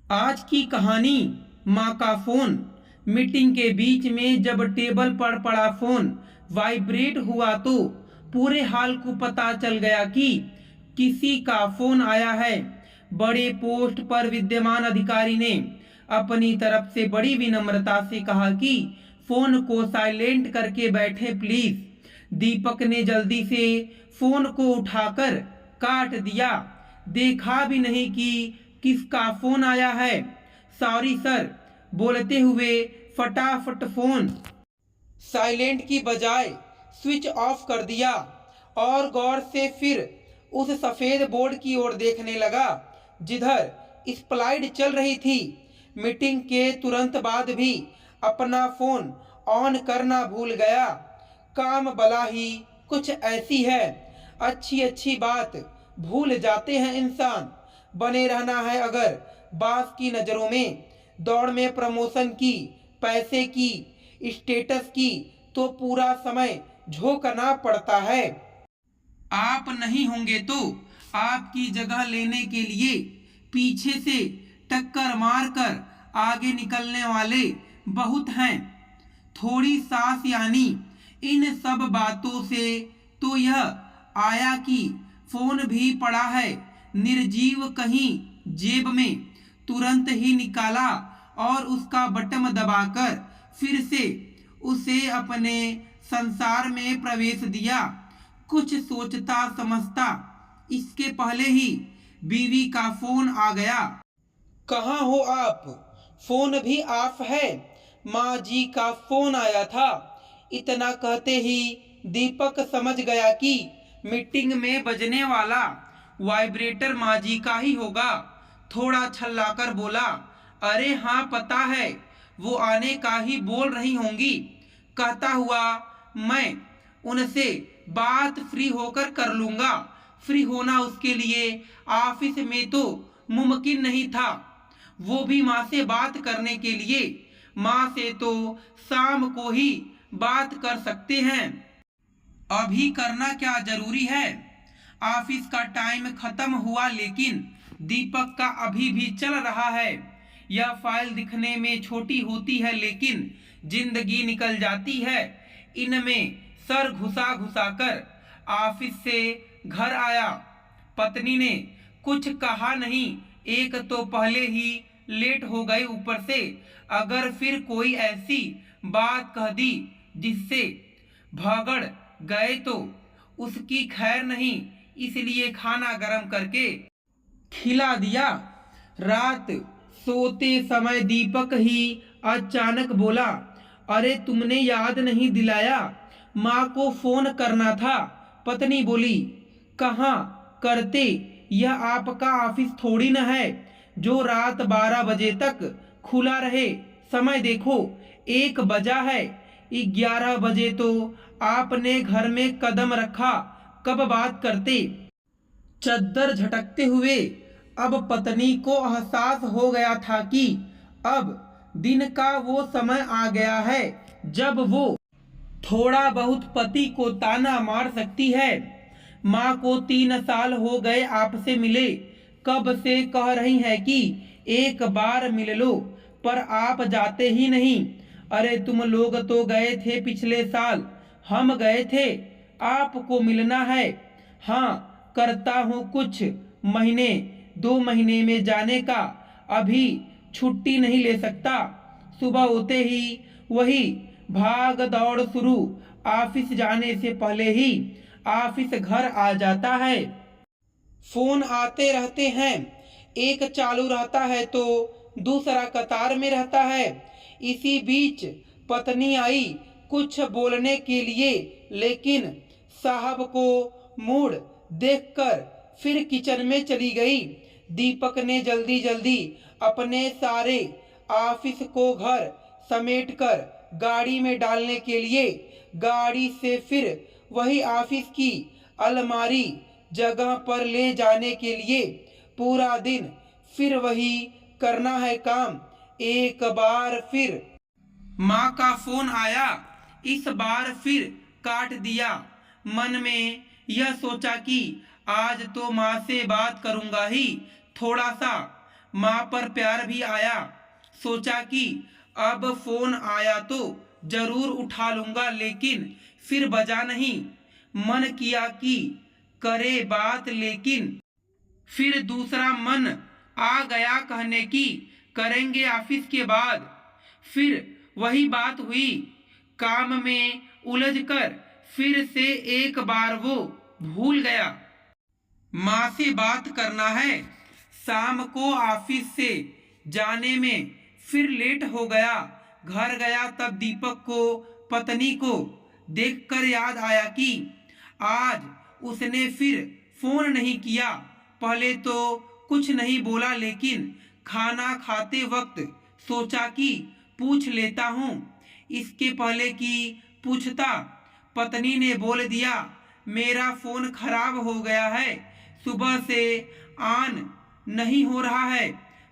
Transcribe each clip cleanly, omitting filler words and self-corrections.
आज की कहानी माँ का फोन। मीटिंग के बीच में जब टेबल पर पड़ा फोन वाइब्रेट हुआ तो पूरे हाल को पता चल गया कि किसी का फोन आया है। बड़े पोस्ट पर विद्यमान अधिकारी ने अपनी तरफ से बड़ी विनम्रता से कहा कि फोन को साइलेंट करके बैठे प्लीज। दीपक ने जल्दी से फोन को उठाकर काट दिया। देखा भी नहीं कि किसका फोन आया है। सॉरी सर बोलते हुए फटाफट फोन साइलेंट की बजाय स्विच ऑफ कर दिया और गौर से फिर उस सफेद बोर्ड की ओर देखने लगा जिधर स्लाइड चल रही थी। मीटिंग के तुरंत बाद भी अपना फोन ऑन करना भूल गया। काम भला ही कुछ ऐसी है, अच्छी अच्छी बात भूल जाते हैं इंसान। बने रहना है अगर बास की नज़रों में, दौड़ में प्रमोशन की, पैसे की, स्टेटस की, तो पूरा समय झोंकना पड़ता है। आप नहीं होंगे तो आपकी जगह लेने के लिए पीछे से टक्कर मारकर आगे निकलने वाले बहुत हैं। थोड़ी सांस यानी इन सब बातों से तो यह आया कि फोन भी पड़ा है निर्जीव कहीं जेब में। तुरंत ही निकाला और उसका बटन दबाकर फिर से उसे अपने संसार में प्रवेश दिया। कुछ सोचता समझता इसके पहले ही बीवी का फोन आ गया। कहाँ हो आप? फोन भी ऑफ है। माँ जी का फोन आया था। इतना कहते ही दीपक समझ गया कि मीटिंग में बजने वाला वाइब्रेटर माँ जी का ही होगा। थोड़ा छल्लाकर बोला, अरे हाँ पता है, वो आने का ही बोल रही होंगी। कहता हुआ मैं उनसे बात फ्री होकर कर लूंगा। फ्री होना उसके लिए ऑफिस में तो मुमकिन नहीं था, वो भी माँ से बात करने के लिए। माँ से तो शाम को ही बात कर सकते हैं, अभी करना क्या जरूरी है। ऑफिस का टाइम खत्म हुआ लेकिन दीपक का अभी भी चल रहा है। यह फाइल दिखने में छोटी होती है लेकिन जिंदगी निकल जाती है इनमें। सर घुसा घुसा कर ऑफिस से घर आया। पत्नी ने कुछ कहा नहीं, एक तो पहले ही लेट हो गए, ऊपर से अगर फिर कोई ऐसी बात कह दी जिससे भगड़ गए तो उसकी खैर नहीं, इसलिए खाना गर्म करके खिला दिया। रात सोते समय दीपक ही अचानक बोला, अरे तुमने याद नहीं दिलाया, माँ को फोन करना था। पत्नी बोली, कहाँ करते, यह आपका ऑफिस थोड़ी न है जो रात 12 बजे तक खुला रहे। समय देखो 1 बजा है। 11 बजे तो आपने घर में कदम रखा, कब बात करते। चद्दर झटकते हुए अब पत्नी को एहसास हो गया था कि अब दिन का वो समय आ गया है जब वो थोड़ा बहुत पति को ताना मार सकती है। माँ को 3 साल हो गए आपसे मिले, कब से कह रही है कि एक बार मिल लो, पर आप जाते ही नहीं। अरे तुम लोग तो गए थे पिछले साल, हम गए थे, आपको मिलना है। हाँ करता हूँ कुछ महीने 2 महीने में जाने का, अभी छुट्टी नहीं ले सकता। सुबह होते ही वही भाग दौड़ शुरू। ऑफिस जाने से पहले ही ऑफिस घर आ जाता है। फोन आते रहते हैं, एक चालू रहता है तो दूसरा कतार में रहता है। इसी बीच पत्नी आई कुछ बोलने के लिए लेकिन साहब को मूड देखकर फिर किचन में चली गई। दीपक ने जल्दी जल्दी अपने सारे ऑफिस को घर समेटकर गाड़ी में डालने के लिए गाड़ी से फिर वही ऑफिस की अलमारी जगह पर ले जाने के लिए पूरा दिन फिर वही करना है काम। एक बार फिर माँ का फोन आया, इस बार फिर काट दिया। मन में यह सोचा कि आज तो माँ से बात करूंगा ही, थोड़ा सा माँ पर प्यार भी आया। सोचा कि अब फोन आया तो जरूर उठा लूंगा, लेकिन फिर बजा नहीं। मन किया कि करे बात, लेकिन फिर दूसरा मन आ गया कहने की करेंगे ऑफिस के बाद। फिर वही बात हुई, काम में उलझकर फिर से एक बार वो भूल गया। माँ से बात करना है। शाम को ऑफिस से जाने में फिर लेट हो गया। घर गया तब दीपक को पत्नी को देखकर याद आया कि आज उसने फिर फोन नहीं किया। पहले तो कुछ नहीं बोला, लेकिन खाना खाते वक्त सोचा कि पूछ लेता हूँ। इसके पहले कि पूछता, पत्नी ने बोल दिया, मेरा फोन खराब हो गया है, सुबह से ऑन नहीं हो रहा है।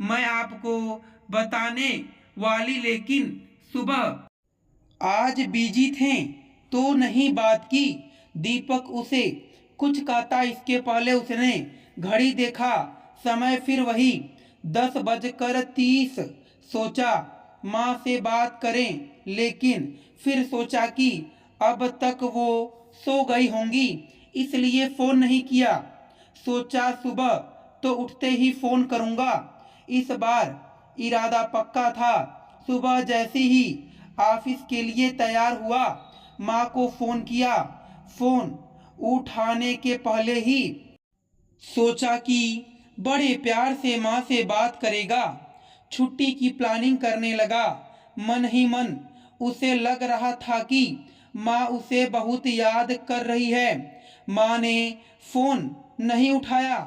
मैं आपको बताने वाली, लेकिन सुबह आज बिजी थे तो नहीं बात की। दीपक उसे कुछ कहता इसके पहले उसने घड़ी देखा। समय फिर वही 10:30। सोचा माँ से बात करें, लेकिन फिर सोचा कि अब तक वो सो गई होंगी, इसलिए फोन नहीं किया। सोचा सुबह तो उठते ही फोन करूंगा। इस बार इरादा पक्का था। सुबह जैसे ही ऑफिस के लिए तैयार हुआ, माँ को फोन किया। फोन उठाने के पहले ही सोचा कि बड़े प्यार से माँ से बात करेगा। छुट्टी की प्लानिंग करने लगा। मन ही मन उसे लग रहा था कि माँ उसे बहुत याद कर रही है। माँ ने फोन नहीं उठाया।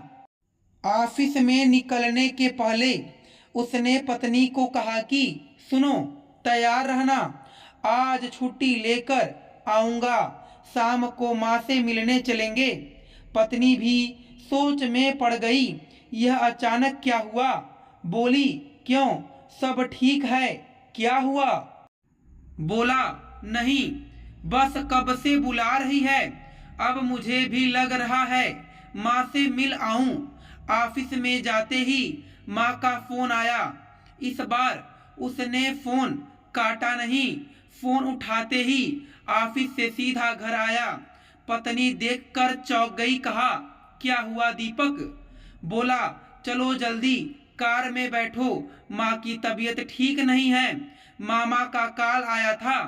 ऑफिस में निकलने के पहले उसने पत्नी को कहा कि सुनो, तैयार रहना, आज छुट्टी लेकर आऊँगा, शाम को माँ से मिलने चलेंगे। पत्नी भी सोच में पड़ गई। यह अचानक क्या हुआ? बोली, क्यों, सब ठीक है? क्या हुआ? बोला, नहीं, बस कब से बुला रही है, अब मुझे भी लग रहा है माँ से मिल आऊं। ऑफिस में जाते ही माँ का फोन आया। इस बार उसने फोन काटा नहीं। फोन उठाते ही ऑफिस से सीधा घर आया। पत्नी देखकर चौंक गई। कहा, क्या हुआ दीपक? बोला, चलो जल्दी कार में बैठो, माँ की तबीयत ठीक नहीं है, मामा का कॉल आया था।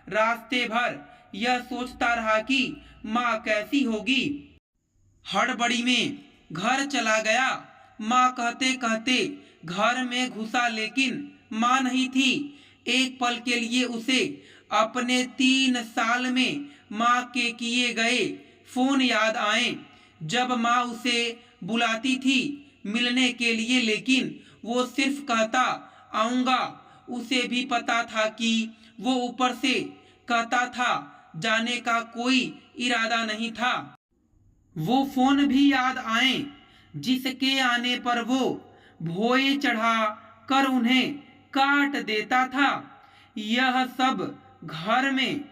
रास्ते भर यह सोचता रहा कि माँ कैसी होगी। हड़बड़ी में घर चला गया। माँ कहते कहते घर में घुसा, लेकिन माँ नहीं थी। एक पल के लिए उसे अपने 3 साल में माँ के किए गए फोन याद आए, जब माँ उसे बुलाती थी मिलने के लिए, लेकिन वो सिर्फ कहता आऊँगा। उसे भी पता था कि वो ऊपर से कहता था, जाने का कोई इरादा नहीं था। वो फोन भी याद आए जिसके आने पर वो भोए चढ़ा कर उन्हें काट देता था। यह सब घर में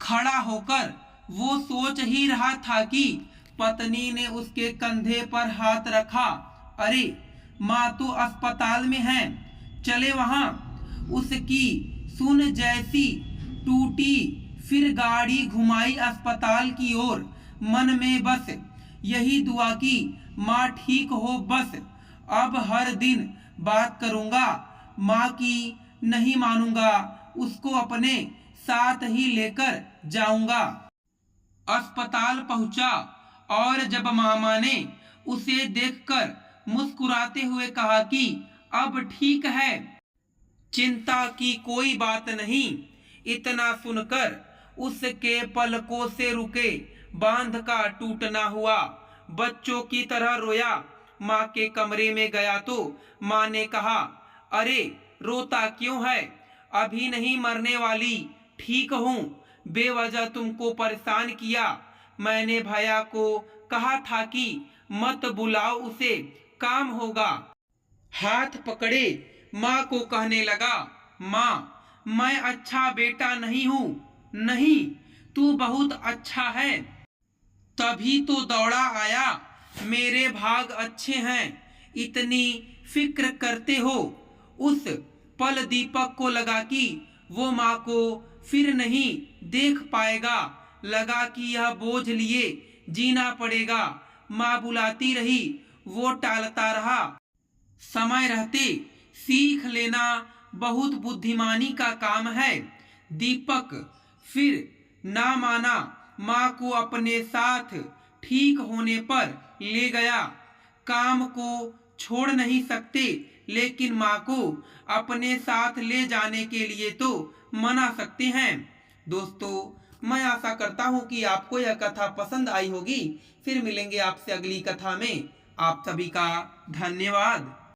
खड़ा होकर वो सोच ही रहा था कि पत्नी ने उसके कंधे पर हाथ रखा। अरे, माँ तो अस्पताल में है, चले वहां। उसकी सुन जैसी टूटी, फिर गाड़ी घुमाई अस्पताल की ओर। मन में बस यही दुआ की माँ ठीक हो बस। अब हर दिन बात करूँगा, माँ की नहीं मानूंगा, उसको अपने साथ ही लेकर जाऊंगा। अस्पताल पहुंचा और जब मामा ने उसे देखकर मुस्कुराते हुए कहा कि अब ठीक है, चिंता की कोई बात नहीं। इतना सुनकर उसके पलकों से रुके बांध का टूटना हुआ। बच्चों की तरह रोया। माँ के कमरे में गया तो माँ ने कहा, अरे रोता क्यों है? अभी नहीं मरने वाली, ठीक हूँ। बेवजह तुमको परेशान किया। मैंने भैया को कहा था कि मत बुलाओ उसे, काम होगा। हाथ पकड़े माँ को कहने लगा, माँ, मैं अच्छा बेटा नहीं हूँ। नहीं, तू बहुत अच्छा है, तभी तो दौड़ा आया। मेरे भाग अच्छे हैं, इतनी फिक्र करते हो। उस पल दीपक को लगा कि वो माँ को फिर नहीं देख पाएगा। लगा कि यह बोझ लिए जीना पड़ेगा। माँ बुलाती रही, वो टालता रहा। समय रहते सीख लेना बहुत बुद्धिमानी का काम है। दीपक फिर ना माना, माँ को अपने साथ ठीक होने पर ले गया। काम को छोड़ नहीं सकते, लेकिन माँ को अपने साथ ले जाने के लिए तो मना सकते हैं। दोस्तों, मैं आशा करता हूँ कि आपको यह कथा पसंद आई होगी। फिर मिलेंगे आपसे अगली कथा में। आप सभी का धन्यवाद।